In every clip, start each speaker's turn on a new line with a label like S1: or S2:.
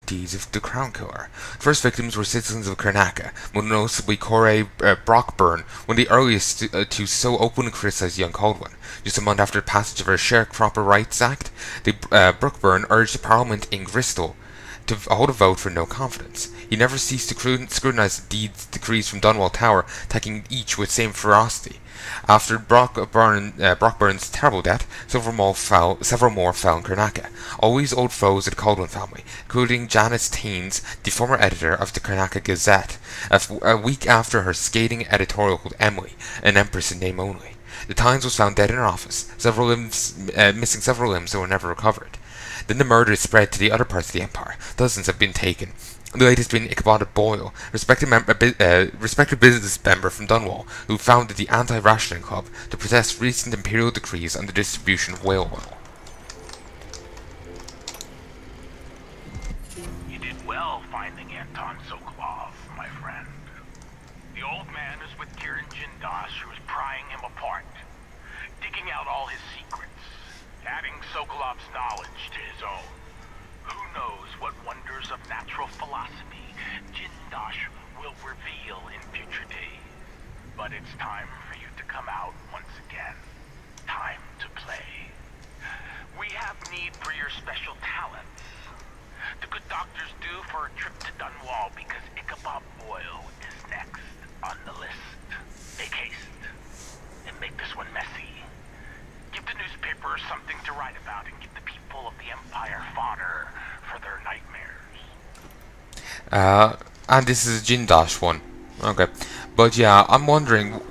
S1: deeds of the Crown Killer. First victims were citizens of Karnaka, most notably Corey Brockburn, one of the earliest to so openly criticize young Caldwell. Just a month after the passage of her Sharecropper Rights Act, Brockburn urged the Parliament in Bristol to hold a vote for no confidence. He never ceased to scrutinise the decrees from Dunwall Tower, attacking each with same ferocity. After Brockburn's terrible death, several more fell in Karnaka, always old foes of the Caldwell family, including Janice Taines, the former editor of the Karnaka Gazette, a week after her scathing editorial called Emily, an empress in name only. The Times was found dead in her office, missing several limbs that were never recovered. Then the murder spread to the other parts of the empire. Dozens have been taken. The latest being Ichabod Boyle, respected business member from Dunwall, who founded the Anti-Rationing Club to protest recent imperial decrees on the distribution of whale oil.
S2: You did well finding Anton Sokolov, my friend. The old man is with Kieran Jindosh, who's prying him apart, digging out all his secrets, adding Sokolov's knowledge to his own. Who knows what wonders of natural philosophy Jindosh will reveal in future days. But it's time for you to come out once again. Time to play. We have need for your special talents. The good doctors do for a trip to Dunwall because Ichabod Boyle is next on the list. Make haste and make this one messy. Give the newspaper something to write about and give the people of the Empire fodder for their nightmares.
S1: And this is a Jindosh one. Okay. But yeah, I'm wondering,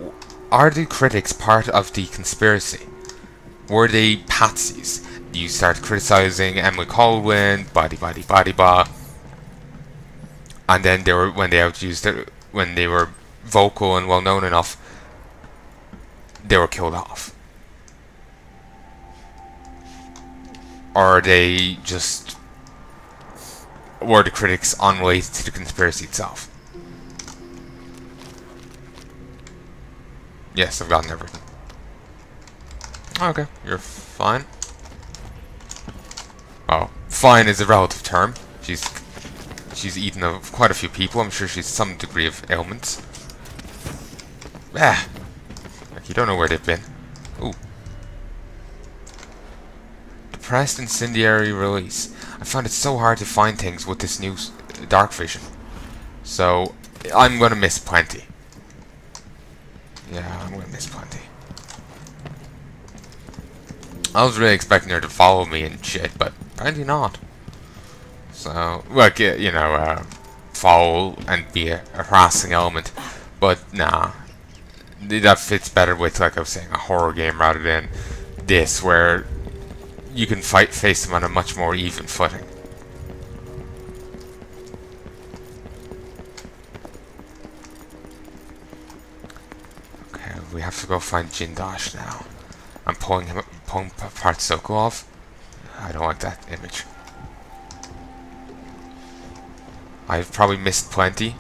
S1: are the critics part of the conspiracy? Were they patsies? You start criticizing Emily Colwyn, blah, and then when they were vocal and well known enough, they were killed off. Or were the critics unrelated to the conspiracy itself? Yes, I've gotten everything. Okay, you're fine. Oh, fine is a relative term. She's eaten quite a few people. I'm sure she's some degree of ailments. Like you don't know where they've been. Ooh. Depressed incendiary release. I found it so hard to find things with this new dark vision. So I'm gonna miss plenty. Yeah, I'm gonna miss plenty. I was really expecting her to follow me and shit, but apparently not. So, like, you know, follow and be a harassing element. But, nah. That fits better with, like I was saying, a horror game rather than this, where you can face them on a much more even footing. Okay, we have to go find Jindosh now. I'm pulling apart Sokolov. I don't like that image. I've probably missed plenty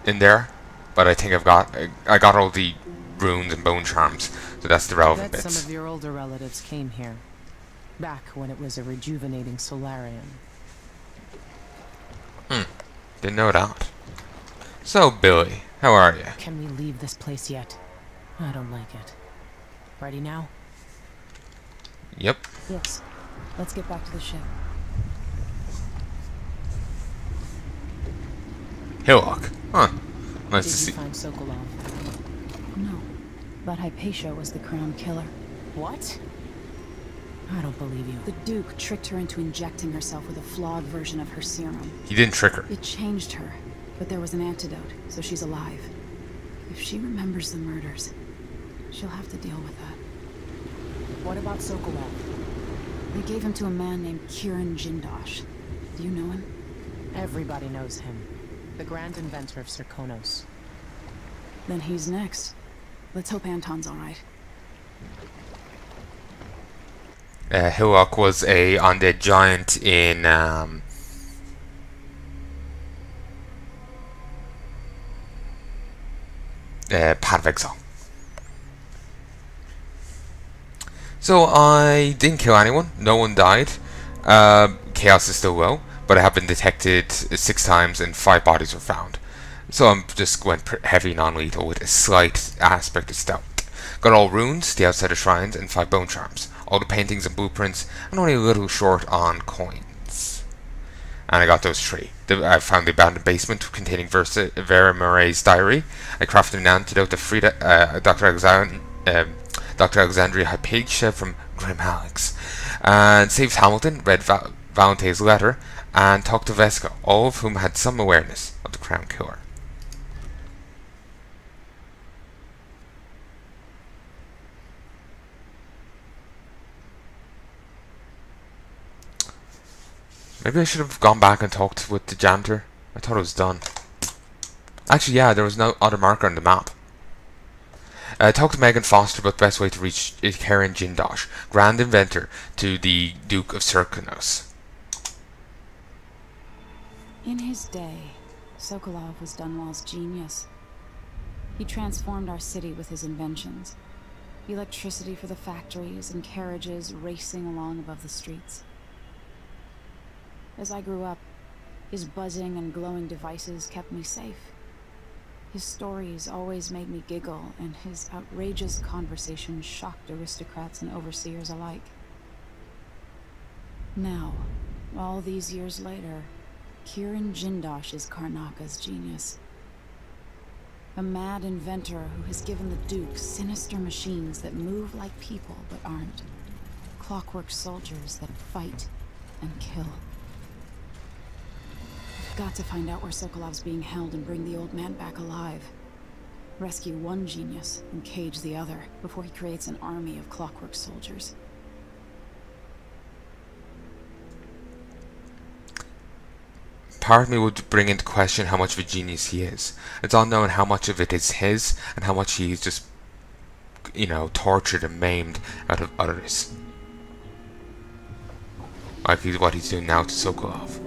S1: in there, but I think I got all the runes and bone charms, so that's the relevant bits.
S3: Some of your older relatives came here, back when it was a rejuvenating solarium.
S1: Didn't know that. So, Billy, how are you?
S3: Can we leave this place yet? I don't like it. Ready now?
S1: Yep.
S4: Yes. Let's get back to the ship.
S1: Hillock. Huh. Nice to
S3: Did
S1: see.
S3: you find Sokolov?
S4: No. But Hypatia was the crown killer.
S3: What? I don't believe you.
S4: The Duke tricked her into injecting herself with a flawed version of her serum.
S1: He didn't trick her.
S4: It changed her, but there was an antidote, so she's alive. If she remembers the murders, she'll have to deal with that.
S3: What about Sokolov?
S4: They gave him to a man named Kieran Jindosh. Do you know him?
S3: Everybody knows him. The grand inventor of Circonos.
S4: Then he's next. Let's hope Anton's alright.
S1: Hillock was a undead giant in Path of Exile. So I didn't kill anyone. No one died. Chaos is still low. but I have been detected 6 times and 5 bodies were found. So I'm just going heavy non-lethal with a slight aspect of stealth. Got all runes, the outside of shrines, and 5 bone charms. All the paintings and blueprints, and only a little short on coins. And I got those 3. I found the abandoned basement containing Vera Murray's diary. I crafted an antidote to Frida, Dr. Alexandria Hypatia from Grim Alex. And saved Hamilton, read Valente's letter, and talked to Vesco, all of whom had some awareness of the Crown Killer. Maybe I should have gone back and talked with the janitor. I thought it was done. Actually, yeah, there was no other marker on the map. Talked to Megan Foster about the best way to reach Karen Jindosh, Grand Inventor to the Duke of Serkanos.
S4: In his day, Sokolov was Dunwall's genius. He transformed our city with his inventions. Electricity for the factories and carriages racing along above the streets. As I grew up, his buzzing and glowing devices kept me safe. His stories always made me giggle, and his outrageous conversations shocked aristocrats and overseers alike. Now, all these years later, Kiran Jindosh is Karnaka's genius. A mad inventor who has given the Duke sinister machines that move like people but aren't. Clockwork soldiers that fight and kill. Got to find out where Sokolov's being held and bring the old man back alive. Rescue one genius and cage the other before he creates an army of clockwork soldiers.
S1: Part of me would bring into question how much of a genius he is. It's unknown how much of it is his and how much he's just, tortured and maimed out of others. Like what he's doing now to Sokolov.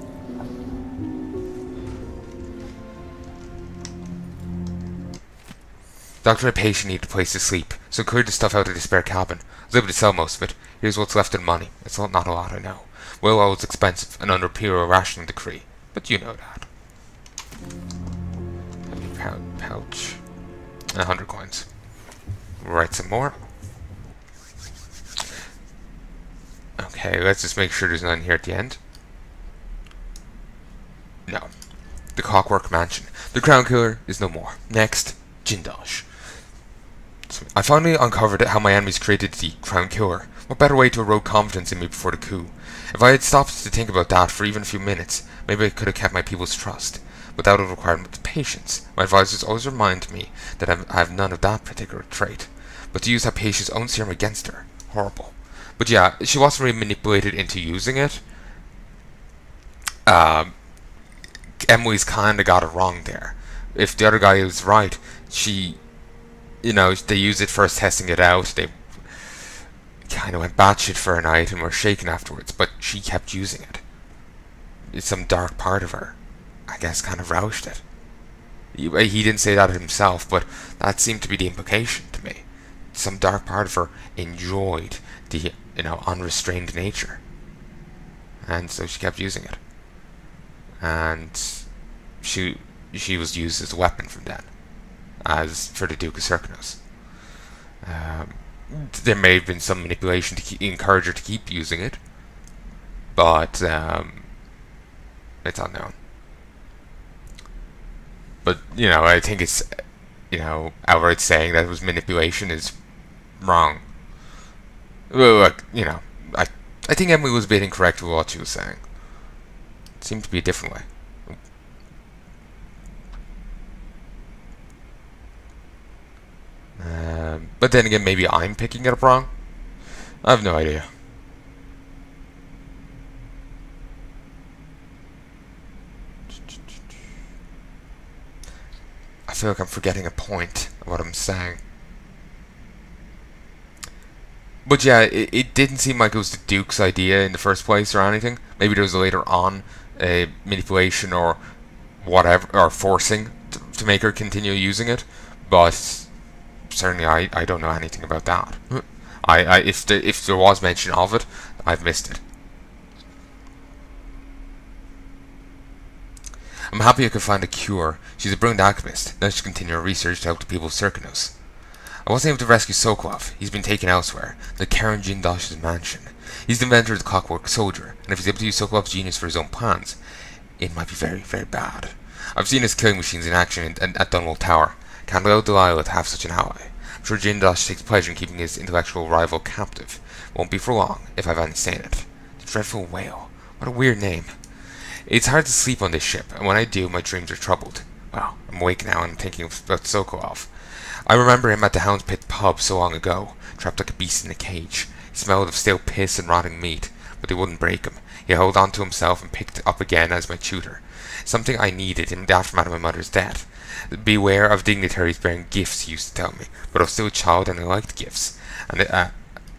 S1: Dr. Hypatia needed a place to sleep, so cleared the stuff out of the spare cabin. I was able to sell most of it. Here's what's left in money. It's not a lot, I know. Well, oil's expensive, and under Imperial rationing decree. But you know that. Pouch. 100 coins. Write some more. Okay, let's just make sure there's none here at the end. No. The Clockwork Mansion. The Crown Killer is no more. Next, Jindosh. I finally uncovered how my enemies created the Crown Killer. What better way to erode confidence in me before the coup? If I had stopped to think about that for even a few minutes, maybe I could have kept my people's trust. But that would have required much patience. My advisors always remind me that I have none of that particular trait. But to use Hypatia's own serum against her, horrible. But yeah, she wasn't really manipulated into using it. Emily's kinda got it wrong there. If the other guy was right, they used it first testing it out, they kind of went batshit for a night and were shaken afterwards, but she kept using it. It's some dark part of her, I guess, kind of roused it. He didn't say that himself, but that seemed to be the implication to me. Some dark part of her enjoyed the, unrestrained nature. And so she kept using it. And she was used as a weapon from then, as for the Duke of Serkanos. There may have been some manipulation to encourage her to keep using it, but it's unknown. But I think it's outright saying that it was manipulation is wrong. Look, I think Emily was a bit incorrect with what she was saying. It seemed to be a different way. But then again, maybe I'm picking it up wrong. I have no idea. I feel like I'm forgetting a point of what I'm saying. But yeah, it didn't seem like it was the Duke's idea in the first place or anything. Maybe there was later on a manipulation or whatever, or forcing to make her continue using it. But certainly I don't know anything about that. If there was mention of it, I've missed it. I'm happy I could find a cure. She's a brilliant alchemist. Now she can continue her research to help the people of Circanos. I wasn't able to rescue Sokolov. He's been taken elsewhere, to Karen Jindosh's mansion. He's the inventor of the Clockwork Soldier, and if he's able to use Sokolov's genius for his own plans, it might be very, very bad. I've seen his killing machines in action at Dunwall Tower. Can't allow Delilah to have such an ally. I'm sure Jindosh takes pleasure in keeping his intellectual rival captive. Won't be for long, if I've any say in it. The Dreadful Whale. What a weird name. It's hard to sleep on this ship, and when I do, my dreams are troubled. Well, I'm awake now and I'm thinking about Sokolov. I remember him at the Hound's Pit pub so long ago, trapped like a beast in a cage. He smelled of stale piss and rotting meat, but they wouldn't break him. He held on to himself and picked up again as my tutor. Something I needed in the aftermath of my mother's death. Beware of dignitaries bearing gifts, he used to tell me, but I was still a child and I liked gifts, and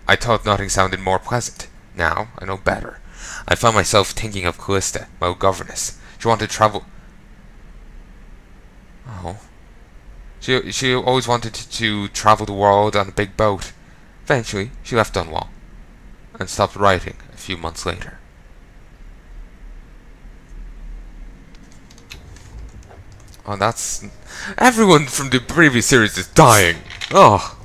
S1: I thought nothing sounded more pleasant. Now, I know better. I found myself thinking of Callista, my old governess. She wanted to travel... Oh. She always wanted to travel the world on a big boat. Eventually, she left Dunwall, and stopped writing a few months later. Oh, that's... Everyone from the previous series is dying! Oh!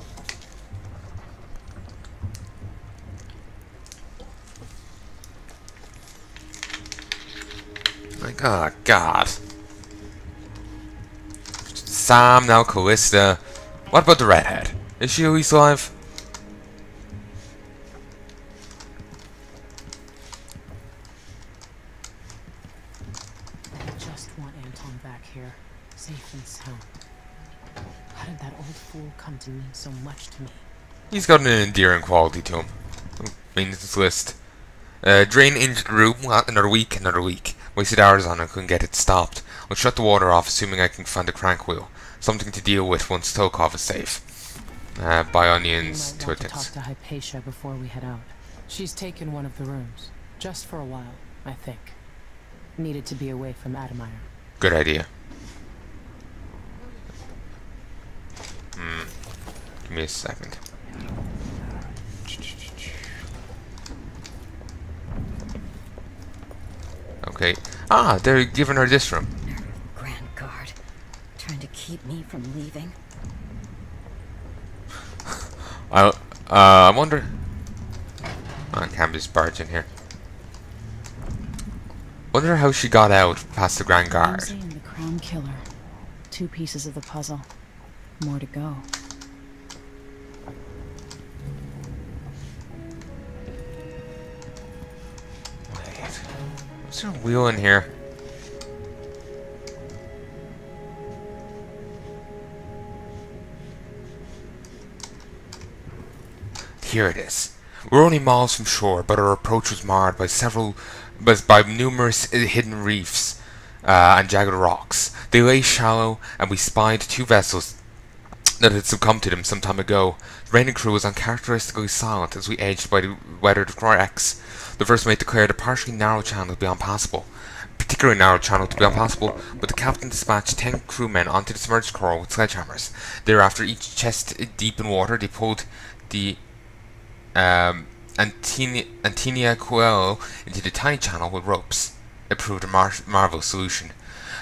S1: Like, oh, God. Sam, now Callista. What about the redhead? Is she at least alive?
S3: I just want Anton back here, safe and sound. How did that old fool come to mean so much to me?
S1: He's got an endearing quality to him. Maintenance list. Drain injured room. Another week. Wasted hours on it, couldn't get it stopped. I'll shut the water off, assuming I can find the crank wheel. Something to deal with once Tokov is safe. Buy onions,
S3: We might want to
S1: turtles.
S3: talk to Hypatia before we head out. She's taken one of the rooms, just for a while, I think. Needed to be away from Adamire.
S1: Good idea. Give me a second. Okay. Ah, they're giving her this room.
S5: Grand Guard, trying to keep me from leaving.
S1: I wonder... Oh, I can't just barge in here. Wonder how she got out past the Grand Guard.
S4: Ramsay and the Crown Killer. 2 pieces of the puzzle. More to go.
S1: Wait. Is there a wheel in here? Here it is. We're only miles from shore, but our approach was marred by numerous hidden reefs and jagged rocks. They lay shallow, and we spied 2 vessels that had succumbed to them some time ago. The reigning crew was uncharacteristically silent as we edged by the weathered wrecks. The first mate declared a partially narrow channel to be unpassable. Particularly narrow channel to be unpassable, but the captain dispatched 10 crewmen onto the submerged coral with sledgehammers. Thereafter, each chest deep in water, they pulled the Antinia Coelho into the tiny channel with ropes. It proved a marvelous solution.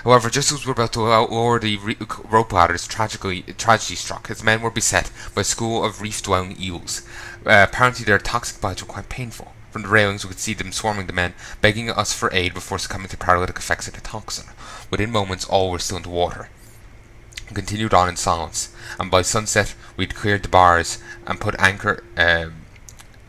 S1: However, just as we were about to lower the rope ladders, tragedy struck. His men were beset by a school of reef-dwelling eels. Apparently their toxic bites were quite painful. From the railings we could see them swarming the men, begging us for aid before succumbing to paralytic effects of the toxin. Within moments all were still in the water. We continued on in silence, and by sunset we'd cleared the bars and put anchor in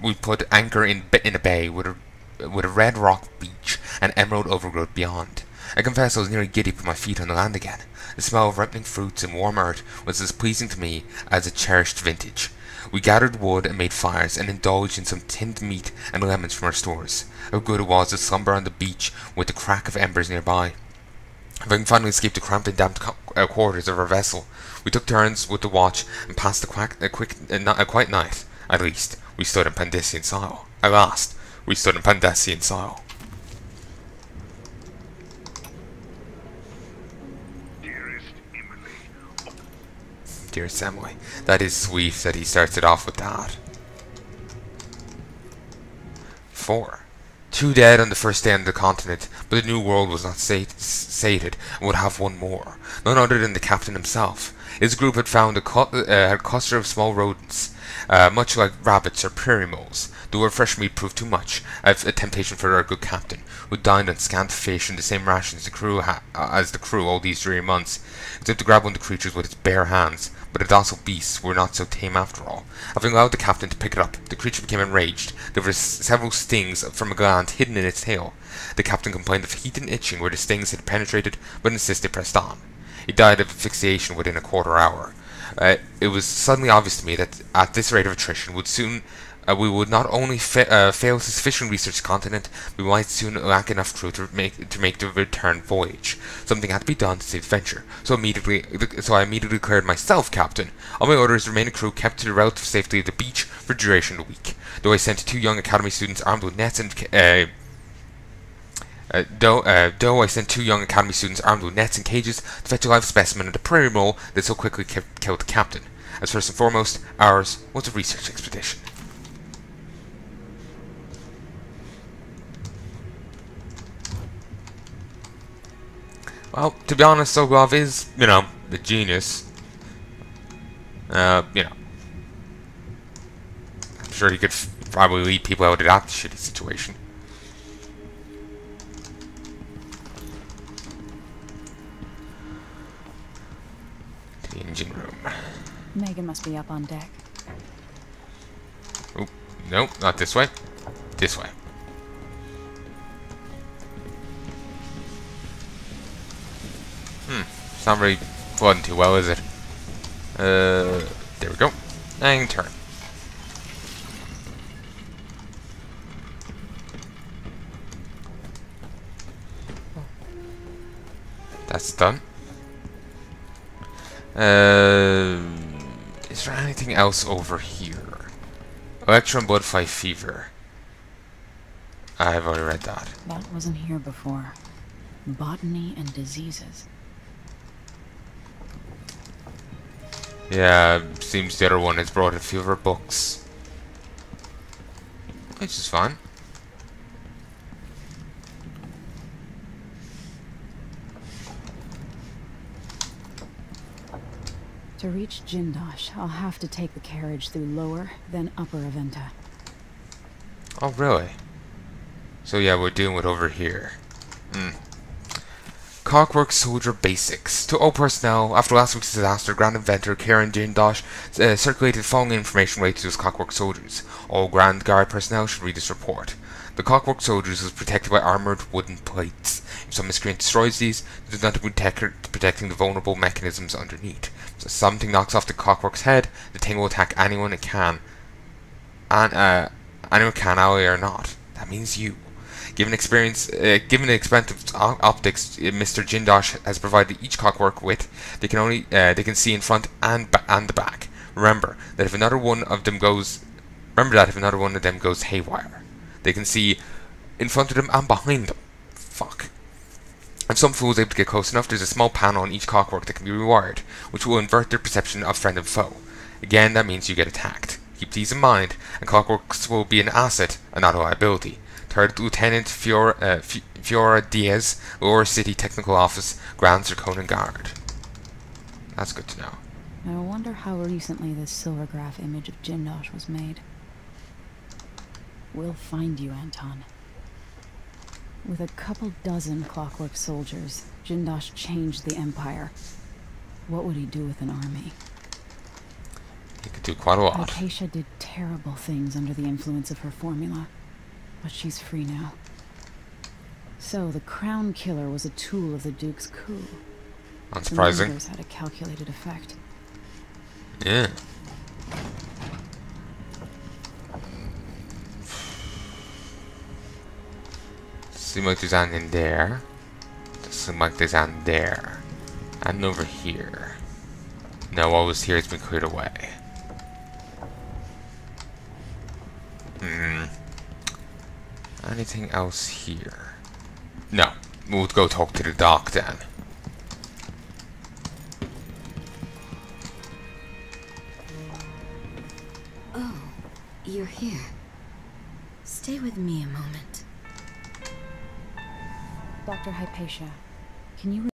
S1: a bay with a red rock beach and emerald overgrowth beyond. I confess I was nearly giddy to put my feet on the land again. The smell of ripening fruits and warm earth was as pleasing to me as a cherished vintage. We gathered wood and made fires and indulged in some tinned meat and lemons from our stores. How good it was to slumber on the beach with the crack of embers nearby. Having finally escaped the cramped and damp quarters of our vessel, we took turns with the watch and passed a quiet night. At least, we stood in Pandesian style. At last, we stood in Pandesian style. Dearest Emily. That is sweet that he starts it off with that. 4. 2 dead on the first day on the continent, but the new world was not sated and would have one more, none other than the captain himself. His group had found a cluster of small rodents, much like rabbits or prairie moles. Though fresh meat proved too much, a temptation for our good captain, who dined on scant fish and the same rations as the crew all these dreary months, except to grab one of the creatures with its bare hands. But the docile beasts were not so tame after all. Having allowed the captain to pick it up, the creature became enraged. There were several stings from a gland hidden in its tail. The captain complained of heat and itching where the stings had penetrated, but insisted pressed on. He died of asphyxiation within a quarter hour. It was suddenly obvious to me that at this rate of attrition we would not only fail to sufficiently research the continent, we might soon lack enough crew to make the return voyage. Something had to be done to save the venture. So I immediately declared myself captain. All my orders, the remaining crew kept to the relative safety of the beach for the duration of the week. Though I sent 2 young academy students armed with nets and cages to fetch a live specimen of the prairie mole that so quickly killed the captain. As first and foremost, ours was a research expedition. Well, to be honest, Sokolov is, the genius. I'm sure he could probably lead people out of that shitty situation. To the engine room.
S4: Megan must be up on deck.
S1: Oh, no, not this way. This way. It's not really flooding too well, is it? There we go. And turn. That's done. Is there anything else over here? Electron blood fight fever. I've already read that.
S4: That wasn't here before. Botany and diseases.
S1: Yeah, seems the other one has brought a few of her books. Which is fine.
S4: To reach Jindosh, I'll have to take the carriage through Lower, then Upper Aventa.
S1: Oh, really? So yeah, we're doing it over here. Clockwork Soldier Basics. To all personnel, after last week's disaster, Grand Inventor Karen Jindosh circulated the following information related to his Clockwork Soldiers. All Grand Guard personnel should read this report. The Clockwork Soldiers is protected by armoured wooden plates. If some miscreant destroys these, it does nothing protecting the vulnerable mechanisms underneath. So if something knocks off the Clockwork's head, the thing will attack anyone it can. Anyone can, ally or not. That means you. Given the expensive optics Mr. Jindosh has provided each Clockwork with, they can see in front and the back. Remember that if another one of them goes haywire, they can see in front of them and behind them. Fuck. If some fool is able to get close enough, there's a small panel on each Clockwork that can be rewired, which will invert their perception of friend and foe. Again, that means you get attacked. Keep these in mind, and Clockworks will be an asset and not a liability. 3rd Lieutenant Fiora Diaz, Lower City Technical Office, Grand Zirconan Guard. That's good to know.
S4: I wonder how recently this silvergraph image of Jindosh was made. We'll find you, Anton. With a couple dozen Clockwork soldiers, Jindosh changed the Empire. What would he do with an army?
S1: He could do quite a lot.
S4: Hypatia did terrible things under the influence of her formula. But she's free now. So, the Crown Killer was a tool of the Duke's coup.
S1: Unsurprising.
S4: The numbers had a calculated effect.
S1: Yeah. Seems like there's anything there. Doesn't seem like there's anything there. And over here. No, what was here has been cleared away. Anything else here? No. We'll go talk to the doc then.
S5: Oh, you're here. Stay with me a moment.
S4: Dr. Hypatia, Can you